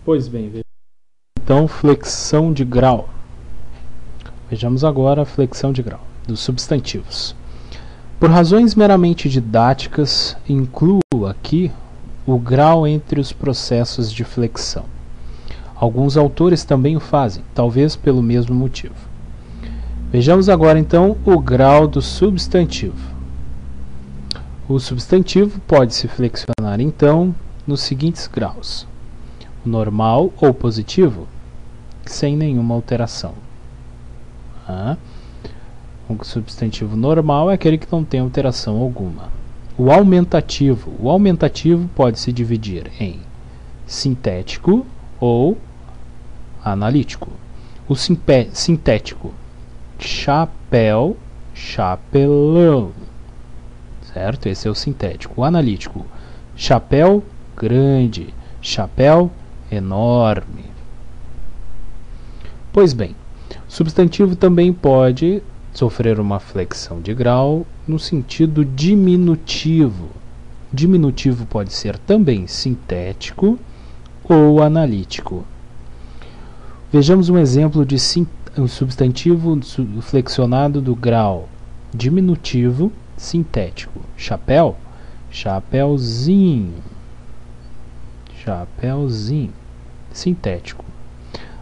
Pois bem, então flexão de grau. Vejamos agora a flexão de grau dos substantivos. Por razões meramente didáticas, incluo aqui o grau entre os processos de flexão. Alguns autores também o fazem, talvez pelo mesmo motivo. Vejamos agora então o grau do substantivo. O substantivo pode se flexionar então nos seguintes graus: o normal ou positivo, sem nenhuma alteração. O substantivo normal é aquele que não tem alteração alguma. O aumentativo pode se dividir em sintético ou analítico. O sintético: chapéu, chapelão. Certo? Esse é o sintético. O analítico: chapéu grande, chapéu enorme. Pois bem, o substantivo também pode sofrer uma flexão de grau no sentido diminutivo. Diminutivo pode ser também sintético ou analítico. Vejamos um exemplo de um substantivo flexionado do grau diminutivo sintético: chapéu, chapéuzinho, chapéuzinho. Sintético.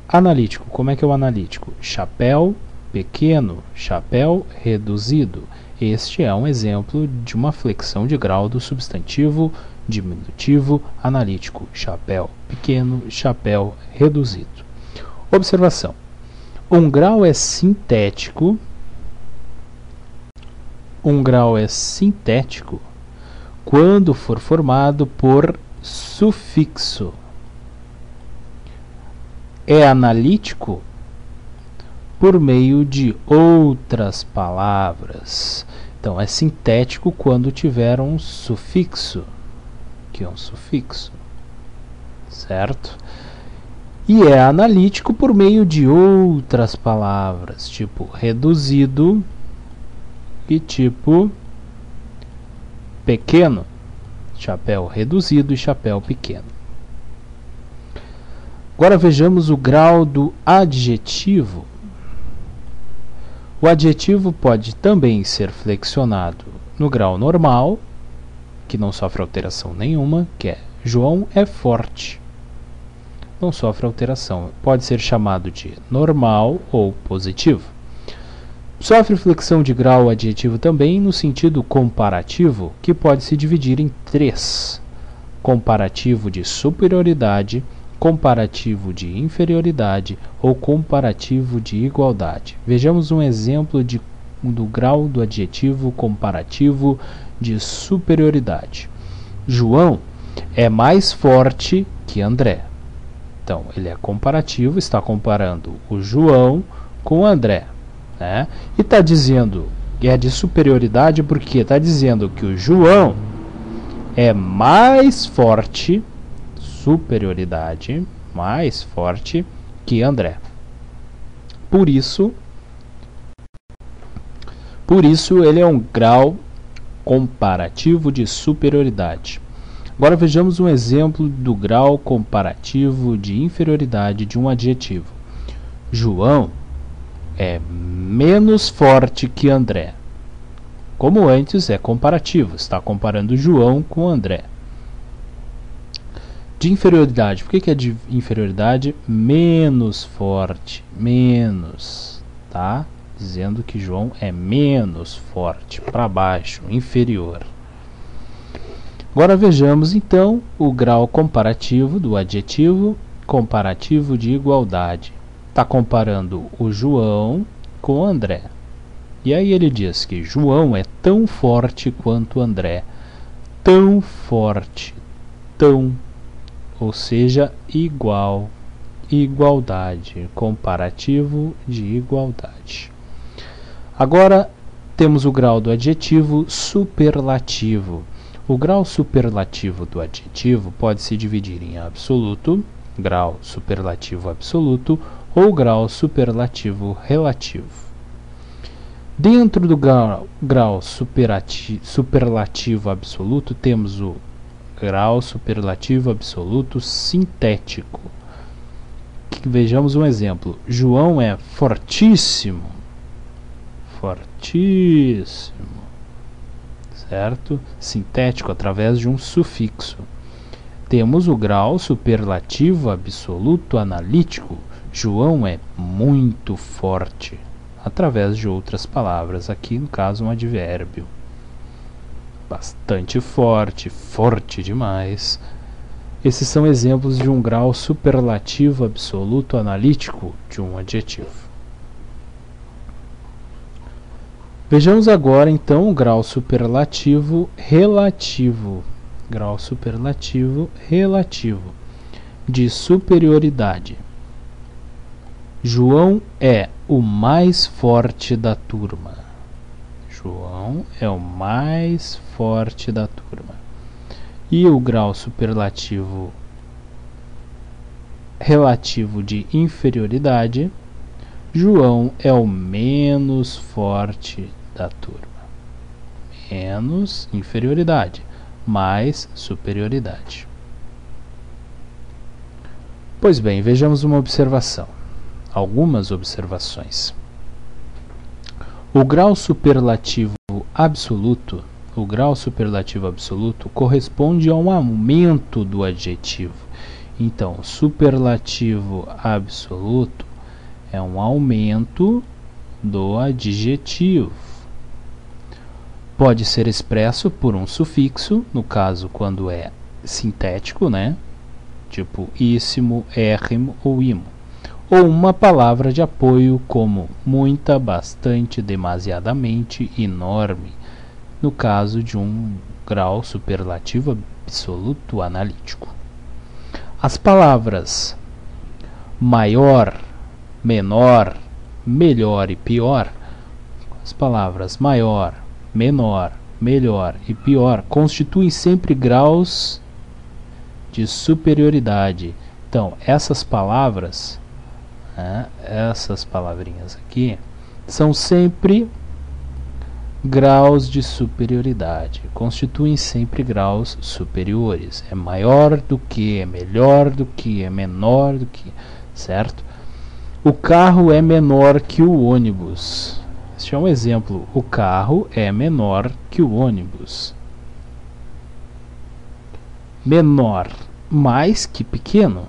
Analítico: como é que é o analítico? Chapéu pequeno, chapéu reduzido. Este é um exemplo de uma flexão de grau do substantivo diminutivo analítico: chapéu pequeno, chapéu reduzido. Observação: um grau é sintético. Um grau é sintético quando for formado por sufixo. É analítico por meio de outras palavras. Então, é sintético quando tiver um sufixo, que é um sufixo, certo? E é analítico por meio de outras palavras, tipo reduzido e tipo pequeno. Chapéu reduzido e chapéu pequeno. Agora vejamos o grau do adjetivo. O adjetivo pode também ser flexionado no grau normal, que não sofre alteração nenhuma, que é: João é forte. Não sofre alteração. Pode ser chamado de normal ou positivo. Sofre flexão de grau o adjetivo também no sentido comparativo, que pode se dividir em três: comparativo de superioridade, comparativo de inferioridade ou comparativo de igualdade. Vejamos um exemplo do grau do adjetivo comparativo de superioridade: João é mais forte que André. Então, ele é comparativo, está comparando o João com o André, né? E está dizendo que é de superioridade porque está dizendo que o João é mais forte, superioridade, mais forte que André. Por isso ele é um grau comparativo de superioridade. Agora vejamos um exemplo do grau comparativo de inferioridade de um adjetivo: João é menos forte que André. Como antes, é comparativo, está comparando João com André. De inferioridade, por que é de inferioridade? Menos forte, menos, tá? Dizendo que João é menos forte, para baixo, inferior. Agora vejamos então o grau comparativo do adjetivo comparativo de igualdade. Está comparando o João com o André. E aí ele diz que João é tão forte quanto André. Tão forte, tão, ou seja, igual, igualdade, comparativo de igualdade. Agora temos o grau do adjetivo superlativo. O grau superlativo do adjetivo pode se dividir em absoluto, grau superlativo absoluto, ou grau superlativo relativo. Dentro do grau superlativo absoluto, temos o grau superlativo absoluto sintético. vejamos um exemplo. João é fortíssimo. Fortíssimo. Certo? Sintético através de um sufixo. Temos o grau superlativo absoluto analítico. João é muito forte. Através de outras palavras. Aqui, no caso, um advérbio. Bastante forte, forte demais. Esses são exemplos de um grau superlativo absoluto analítico de um adjetivo. Vejamos agora, então, o grau superlativo relativo. Grau superlativo relativo de superioridade. João é o mais forte da turma. João é o mais forte da turma. E o grau superlativo relativo de inferioridade. João é o menos forte da turma. Menos inferioridade, mais superioridade. Pois bem, vejamos uma observação. Algumas observações. O grau superlativo absoluto, corresponde a um aumento do adjetivo. Então, superlativo absoluto é um aumento do adjetivo. Pode ser expresso por um sufixo, no caso quando é sintético, né? Tipo íssimo, érrimo ou imo. Ou uma palavra de apoio como muita, bastante, demasiadamente, enorme, no caso de um grau superlativo absoluto analítico. As palavras maior, menor, melhor e pior, as palavras maior, menor, melhor e pior constituem sempre graus de superioridade. Então, essas palavras, essas palavrinhas aqui, são sempre graus de superioridade, constituem sempre graus superiores. É maior do que, é melhor do que, é menor do que, certo? O carro é menor que o ônibus. Este é um exemplo. O carro é menor que o ônibus. Menor, mais que pequeno.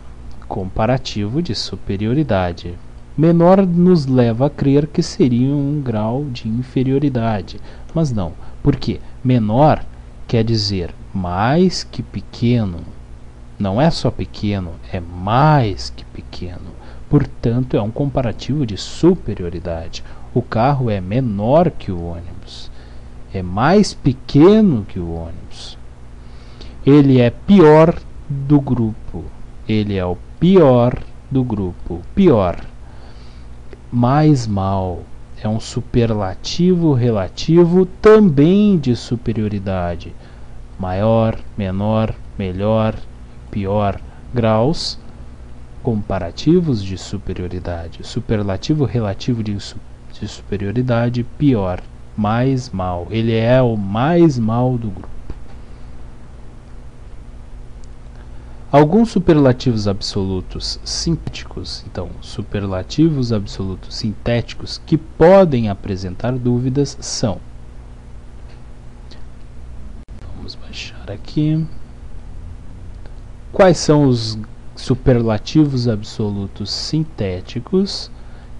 Comparativo de superioridade. Menor nos leva a crer que seria um grau de inferioridade. Mas não. Por quê? Menor quer dizer mais que pequeno. Não é só pequeno, é mais que pequeno. Portanto, é um comparativo de superioridade. O carro é menor que o ônibus. É mais pequeno que o ônibus. Ele é pior do grupo. Ele é o pior do grupo. Pior. Mais mal. É um superlativo relativo também de superioridade. Maior, menor, melhor, pior. Graus comparativos de superioridade. Superlativo relativo de superioridade, pior. Mais mal. Ele é o mais mal do grupo. Alguns superlativos absolutos sintéticos, então, superlativos absolutos sintéticos que podem apresentar dúvidas são. Vamos baixar aqui. Quais são os superlativos absolutos sintéticos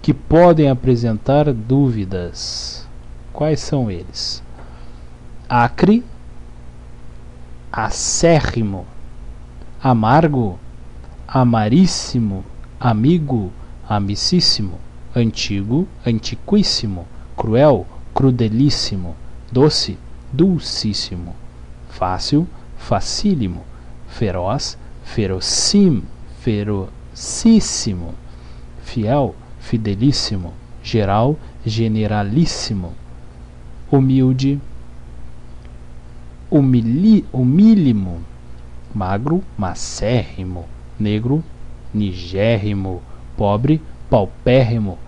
que podem apresentar dúvidas? Quais são eles? Acre, acérrimo, amargo, amaríssimo, amigo, amicíssimo, antigo, antiquíssimo, cruel, crudelíssimo, doce, dulcíssimo, fácil, facílimo, feroz, ferocíssimo, fiel, fidelíssimo, geral, generalíssimo, humilde, humílimo, magro, macérrimo, negro, nigérrimo, pobre, paupérrimo,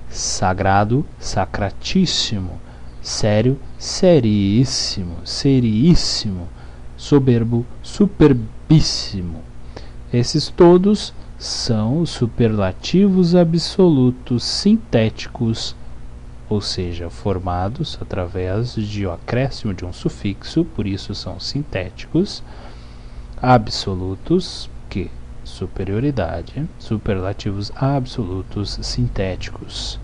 sagrado, sacratíssimo, sério, seríssimo, seríssimo, soberbo, superbíssimo. Esses todos são os superlativos absolutos sintéticos, ou seja, formados através de o acréscimo de um sufixo, por isso são sintéticos, absolutos, que superioridade, superlativos absolutos sintéticos.